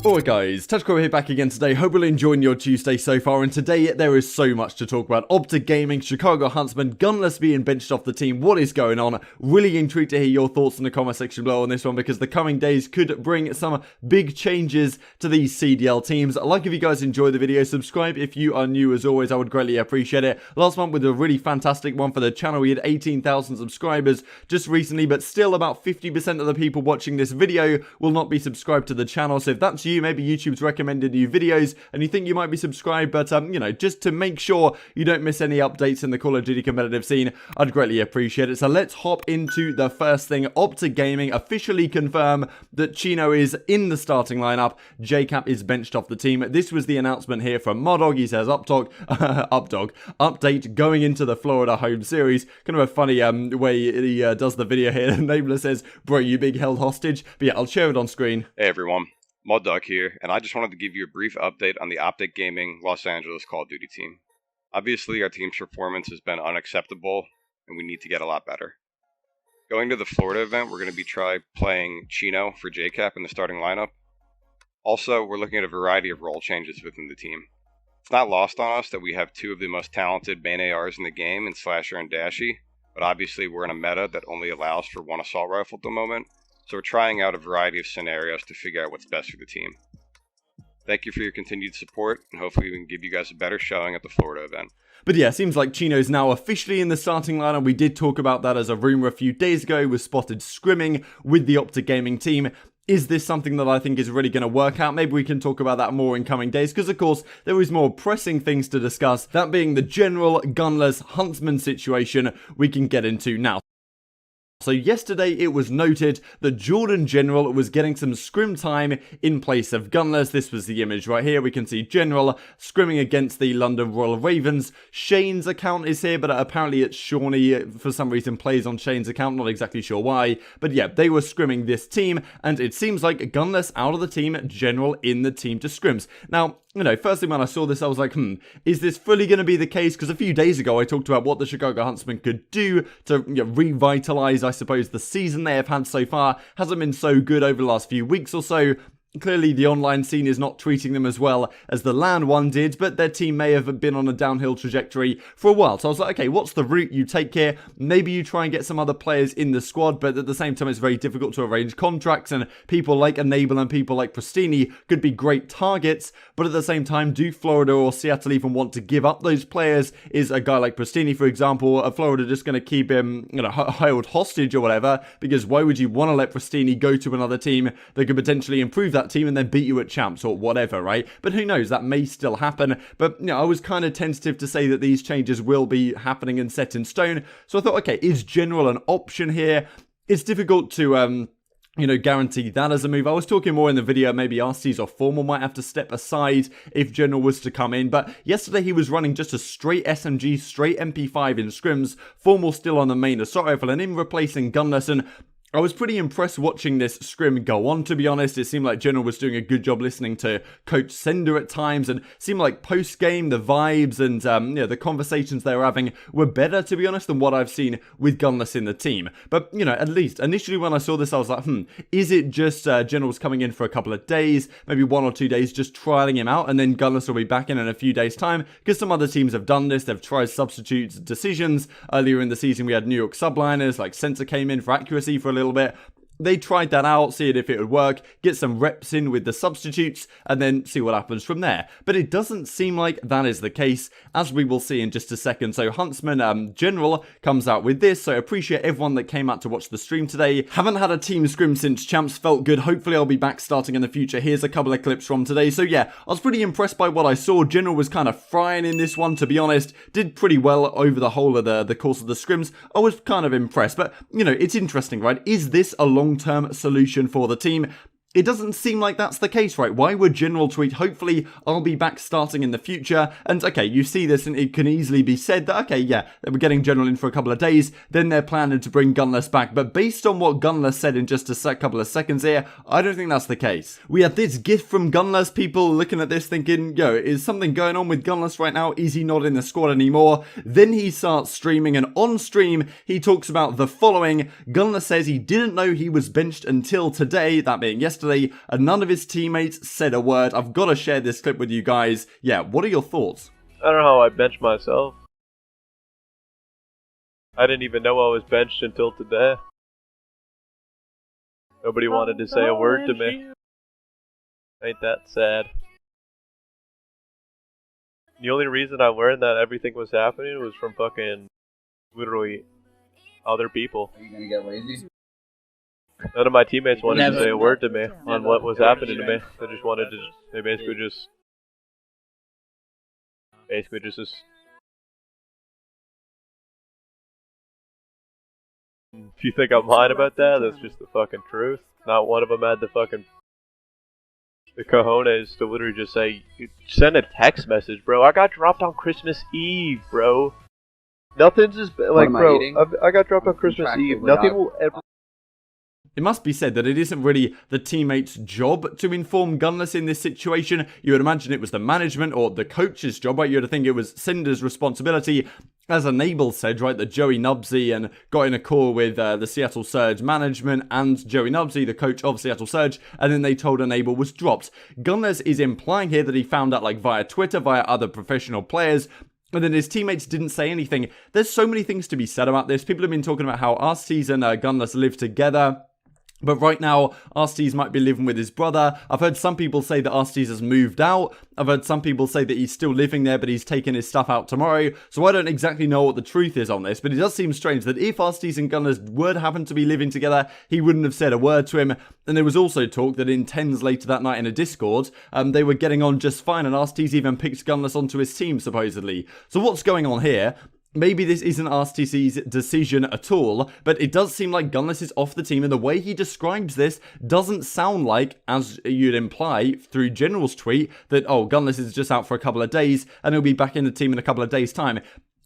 Alright guys, Tactical here back again today. Hope you're enjoying your Tuesday so far, and today there is so much to talk about. OpTic Gaming, Chicago Huntsmen, Gunless being benched off the team. What is going on? Really intrigued to hear your thoughts in the comment section below on this one, because the coming days could bring some big changes to these CDL teams. Like if you guys enjoy the video, subscribe if you are new. As always, I would greatly appreciate it. Last month with a really fantastic one for the channel. We had 18,000 subscribers just recently, but still about 50% of the people watching this video will not be subscribed to the channel. So if that's you, maybe YouTube's recommended new videos and you think you might be subscribed, but you know, just to make sure you don't miss any updates in the Call of Duty competitive scene, I'd greatly appreciate it. So let's hop into the first thing. OpTic Gaming officially confirm that Chino is in the starting lineup. JKap is benched off the team. This was the announcement here from MattG. He says update going into the Florida home series. Kind of a funny way he does the video here. Nameless says, bro, you big held hostage. But yeah, I'll share it on screen. Hey everyone, MattG here, and I just wanted to give you a brief update on the OpTic Gaming Los Angeles Call of Duty team. Obviously, our team's performance has been unacceptable, and we need to get a lot better. Going to the Florida event, we're going to be playing Chino for JKap in the starting lineup. Also, we're looking at a variety of role changes within the team. It's not lost on us that we have two of the most talented main ARs in the game in Slasher and Dashy, but obviously we're in a meta that only allows for one assault rifle at the moment. So we're trying out a variety of scenarios to figure out what's best for the team. Thank you for your continued support, and hopefully we can give you guys a better showing at the Florida event. But yeah, seems like Chino's now officially in the starting lineup. We did talk about that as a rumor a few days ago. He was spotted scrimming with the OpTic Gaming team. Is this something that I think is really going to work out? Maybe we can talk about that more in coming days, because of course there is more pressing things to discuss, that being the general Gunless Huntsman situation we can get into now. So yesterday it was noted that Jordan General was getting some scrim time in place of Gunless. This was the image right here. We can see General scrimming against the London Royal Ravens. Shane's account is here, but apparently it's Shawnee for some reason plays on Shane's account. Not exactly sure why. But yeah, they were scrimming this team, and it seems like Gunless out of the team, General in the team to scrims. Now, you know, firstly when I saw this I was like, is this fully going to be the case? Because a few days ago I talked about what the Chicago Huntsmen could do to revitalize, I suppose, the season they have had so far. Hasn't been so good over the last few weeks or so. Clearly, the online scene is not treating them as well as the LAN one did, but their team may have been on a downhill trajectory for a while. So I was like, okay, what's the route you take here? Maybe you try and get some other players in the squad, but at the same time, it's very difficult to arrange contracts, and people like Enable and people like Pristini could be great targets, but at the same time, do Florida or Seattle even want to give up those players? Is a guy like Pristini, for example, Florida just going to keep him, held hostage or whatever? Because why would you want to let Pristini go to another team that could potentially improve that team and then beat you at champs or whatever, right? But who knows, that may still happen. But I was kind of tentative to say that these changes will be happening and set in stone. So I thought, okay, is General an option here? It's difficult to guarantee that as a move. I was talking more in the video, maybe Arcees or Formal might have to step aside if General was to come in, but yesterday he was running just a straight SMG, straight MP5 in scrims, Formal still on the main assault rifle, and him replacing Gunless, and I was pretty impressed watching this scrim go on, to be honest. It seemed like General was doing a good job listening to Coach Sender at times, and seemed like post-game, the vibes and the conversations they were having were better, to be honest, than what I've seen with Gunless in the team. But, at least, initially when I saw this, I was like, is it just General's coming in for a couple of days, maybe 1 or 2 days, just trialing him out, and then Gunless will be back in a few days' time? Because some other teams have done this. They've tried substitute decisions. Earlier in the season, we had New York Subliners, like Sensor came in for accuracy for a little bit. They tried that out, seeing if it would work, get some reps in with the substitutes, and then see what happens from there. But it doesn't seem like that is the case, as we will see in just a second. So Huntsman General comes out with this, so I appreciate everyone that came out to watch the stream today. Haven't had a team scrim since champs, felt good. Hopefully I'll be back starting in the future. Here's a couple of clips from today. So yeah, I was pretty impressed by what I saw. General was kind of frying in this one, to be honest. Did pretty well over the whole of the course of the scrims. I was kind of impressed, but it's interesting, right? Is this a long-term solution for the team? It doesn't seem like that's the case, right? Why would General tweet, hopefully I'll be back starting in the future? And okay, you see this and it can easily be said that, okay, yeah, they were getting General in for a couple of days, then they're planning to bring Gunless back. But based on what Gunless said in just a couple of seconds here, I don't think that's the case. We had this gif from Gunless, people looking at this thinking, is something going on with Gunless right now? Is he not in the squad anymore? Then he starts streaming, and on stream, he talks about the following. Gunless says he didn't know he was benched until today, that being yesterday. yesterday, and none of his teammates said a word. I've got to share this clip with you guys. Yeah, what are your thoughts? I don't know how I benched myself. I didn't even know I was benched until today. Nobody wanted to say a word to me. Ain't that sad? The only reason I learned that everything was happening was from fucking literally other people. Are you gonna get lazy? None of my teammates wanted to say a word to me on what was happening to me. They just wanted to. They basically just. If you think I'm lying about that, that's just the fucking truth. Not one of them had the cojones to literally just say, send a text message, bro. I got dropped on Christmas Eve, bro. Nothing's as like, bro. I got dropped on Christmas Eve. Nothing will ever. It must be said that it isn't really the teammate's job to inform Gunless in this situation. You would imagine it was the management or the coach's job, right? You would think it was Cinder's responsibility. As Enable said, right, that Joey Nubsy and got in a call with the Seattle Surge management and Joey Nubsy, the coach of Seattle Surge, and then they told Enable was dropped. Gunless is implying here that he found out like via Twitter, via other professional players, and then his teammates didn't say anything. There's so many things to be said about this. People have been talking about how Arsteez and Gunless live together. But right now, Arsteez might be living with his brother. I've heard some people say that Arsteez has moved out. I've heard some people say that he's still living there, but he's taking his stuff out tomorrow. So I don't exactly know what the truth is on this, but it does seem strange that if Arsteez and Gunless would happen to be living together, he wouldn't have said a word to him. And there was also talk that in tens later that night in a Discord, they were getting on just fine, and Arsteez even picked Gunless onto his team, supposedly. So what's going on here? Maybe this isn't RTC's decision at all, but it does seem like Gunless is off the team, and the way he describes this doesn't sound like, as you'd imply through General's tweet, that, oh, Gunless is just out for a couple of days, and he'll be back in the team in a couple of days' time.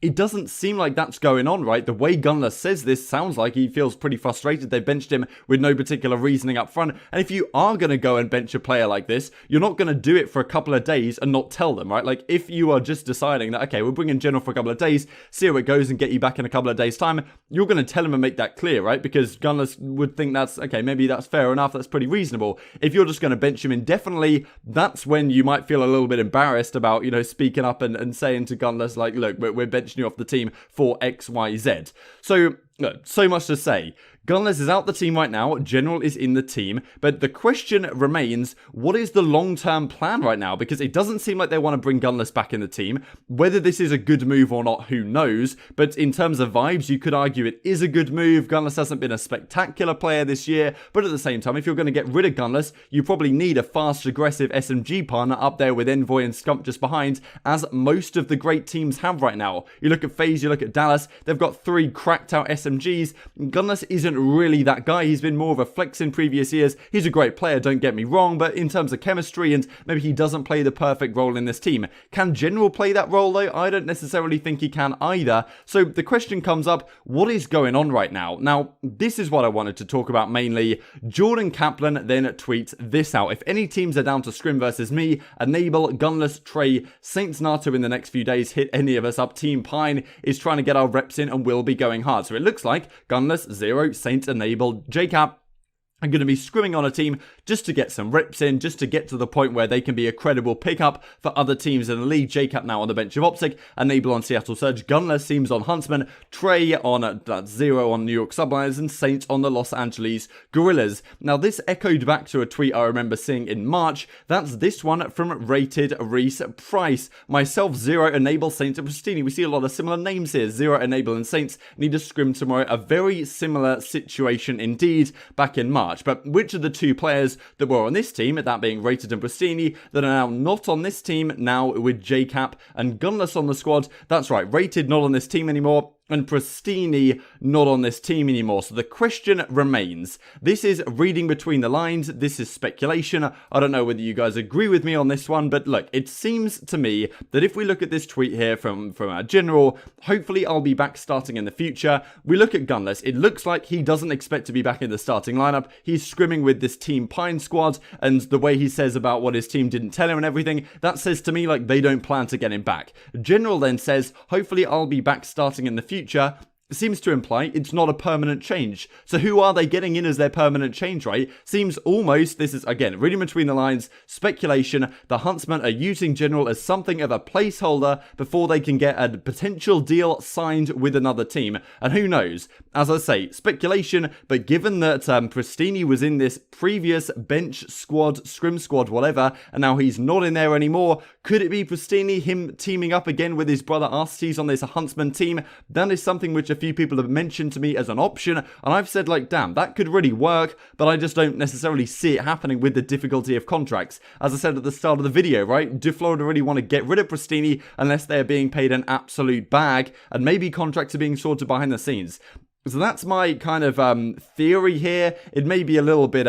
It doesn't seem like that's going on, right? The way Gunless says this sounds like he feels pretty frustrated. They benched him with no particular reasoning up front. And if you are going to go and bench a player like this, you're not going to do it for a couple of days and not tell them, right? Like, if you are just deciding that, okay, we're bringing General for a couple of days, see how it goes and get you back in a couple of days' time, you're going to tell him and make that clear, right? Because Gunless would think that's, okay, maybe that's fair enough, that's pretty reasonable. If you're just going to bench him indefinitely, that's when you might feel a little bit embarrassed about, you know, speaking up and saying to Gunless, like, look, we're benching you off the team for XYZ. So, so much to say. Gunless is out the team right now, General is in the team, but the question remains, what is the long-term plan right now? Because it doesn't seem like they want to bring Gunless back in the team. Whether this is a good move or not, who knows? But in terms of vibes, you could argue it is a good move. Gunless hasn't been a spectacular player this year, but at the same time, if you're going to get rid of Gunless, you probably need a fast, aggressive SMG partner up there with Envoy and Scump just behind, as most of the great teams have right now. You look at FaZe, you look at Dallas, they've got 3 cracked-out SMGs. Gunless isn't really that guy. He's been more of a flex in previous years. He's a great player, don't get me wrong, but in terms of chemistry and maybe he doesn't play the perfect role in this team. Can General play that role though? I don't necessarily think he can either. So the question comes up, what is going on right now? Now, this is what I wanted to talk about mainly. Jordan Kaplan then tweets this out. If any teams are down to scrim versus me, Enable, Gunless, Trey, Saints Nato in the next few days hit any of us up. Team Pine is trying to get our reps in and will be going hard. So it looks like Gunless, 0, Saints, Enable, JKap are going to be scrimming on a team just to get some reps in, just to get to the point where they can be a credible pickup for other teams in the league. JKap now on the bench of OpTic, Enable on Seattle Surge, Gunless seems on Huntsmen, Trey on 0 on New York Subliners, and Saints on the Los Angeles Gorillas. Now this echoed back to a tweet I remember seeing in March. That's this one from Rated Reese Price. Myself, 0, Enable, Saints, and Pristini. We see a lot of similar names here. 0, Enable, and Saints need to scrim tomorrow. A very similar situation indeed back in March. But which of the 2 players that were on this team, that being Rated and Pristini, that are now not on this team, now with JKap and Gunless on the squad? That's right, Rated not on this team anymore, and Pristini not on this team anymore. So the question remains. This is reading between the lines. This is speculation. I don't know whether you guys agree with me on this one, but look, it seems to me that if we look at this tweet here from our General, hopefully I'll be back starting in the future. We look at Gunless. It looks like he doesn't expect to be back in the starting lineup. He's scrimming with this Team Pine squad, and the way he says about what his team didn't tell him and everything, that says to me like they don't plan to get him back. General then says, hopefully I'll be back starting in the future. seems to imply it's not a permanent change. So who are they getting in as their permanent change, right? Seems almost, this is, again, reading between the lines, speculation, the Huntsmen are using General as something of a placeholder before they can get a potential deal signed with another team. And who knows? As I say, speculation, but given that Pristini was in this previous bench squad, scrim squad, whatever, and now he's not in there anymore, could it be Pristini, him teaming up again with his brother Arcees on this Huntsman team? That is something which a few people have mentioned to me as an option, and I've said, like, damn, that could really work, but I just don't necessarily see it happening with the difficulty of contracts. As I said at the start of the video, right, do Florida really want to get rid of Pristini unless they're being paid an absolute bag, and maybe contracts are being sorted behind the scenes? So that's my kind of theory here. It may be a little bit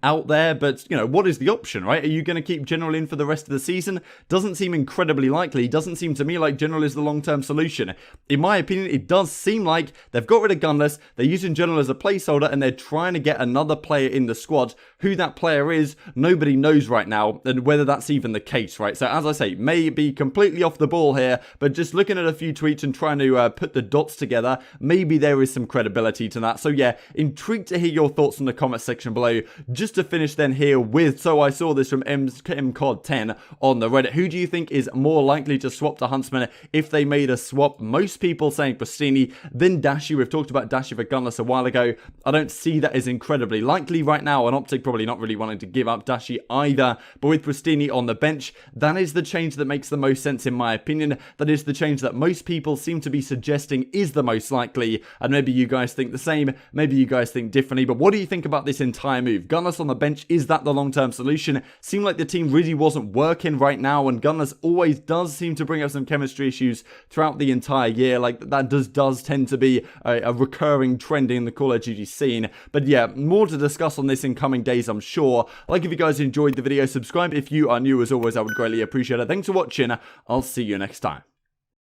out there, but, you know, what is the option, right? Are you going to keep General in for the rest of the season? Doesn't seem incredibly likely. Doesn't seem to me like General is the long-term solution. In my opinion, it does seem like they've got rid of Gunless, they're using General as a placeholder, and they're trying to get another player in the squad. Who that player is, nobody knows right now, and whether that's even the case, right? So as I say, may be completely off the ball here, but just looking at a few tweets and trying to put the dots together, maybe there is some credibility to that. So yeah, intrigued to hear your thoughts in the comment section below. Just to finish then here with, so I saw this from MCOD10 on the Reddit. Who do you think is more likely to swap to Huntsman if they made a swap? Most people saying Pristini, then Dashi. We've talked about Dashi for Gunless a while ago. I don't see that as incredibly likely right now, and OpTic probably not really wanting to give up Dashi either. But with Pristini on the bench, that is the change that makes the most sense in my opinion. That is the change that most people seem to be suggesting is the most likely, and maybe you guys think the same, maybe you guys think differently. But what do you think about this entire move? Gunless on the bench, is that the long-term solution? Seemed like the team really wasn't working right now, and Gunless always does seem to bring up some chemistry issues throughout the entire year. Like, that does tend to be a recurring trend in the Call of Duty scene. But yeah, more to discuss on this in coming days, I'm sure. Like, if you guys enjoyed the video, subscribe if you are new. As always, I would greatly appreciate it. Thanks for watching. I'll see you next time.